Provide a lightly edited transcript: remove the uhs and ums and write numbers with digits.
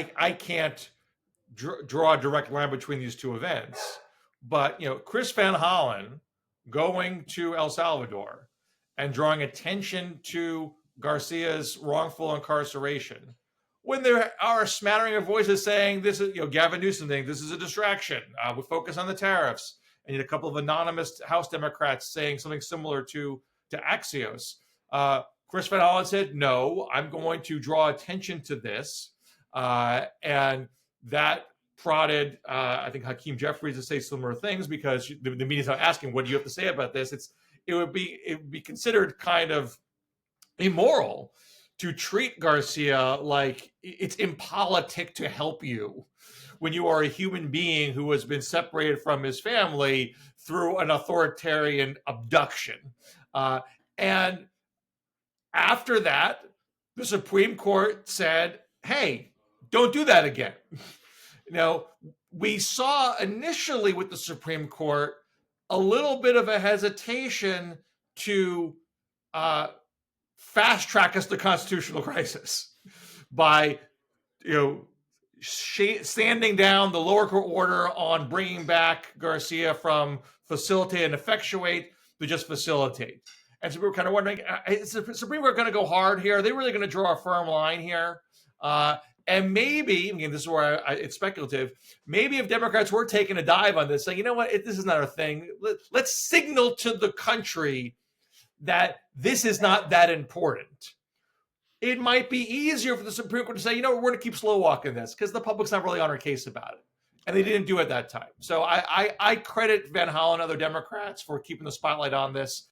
I can't draw a direct line between these two events, but Chris Van Hollen going to El Salvador and drawing attention to Garcia's wrongful incarceration, when there are a smattering of voices saying this is, Gavin Newsom saying this is a distraction, we focus on the tariffs, and you had a couple of anonymous House Democrats saying something similar to Axios. Chris Van Hollen said, no, I'm going to draw attention to this. And that prodded, I think, Hakeem Jeffries to say similar things, because the media's not asking, what do you have to say about this? It would be considered kind of immoral to treat Garcia like it's impolitic to help you when you are a human being who has been separated from his family through an authoritarian abduction. And after that, the Supreme Court said, hey, don't do that again. We saw initially with the Supreme Court a little bit of a hesitation to fast track us to constitutional crisis by, standing down the lower court order on bringing back Garcia from facilitate and effectuate to just facilitate. And so we were kind of wondering, is the Supreme Court going to go hard here? Are they really going to draw a firm line here? And maybe, again, this is where it's speculative, maybe if Democrats were taking a dive on this, saying, you know what, this is not our thing. Let's signal to the country that this is not that important. It might be easier for the Supreme Court to say, we're going to keep slow walking this because the public's not really on our case about it. And they didn't do it that time. So I credit Van Hollen and other Democrats for keeping the spotlight on this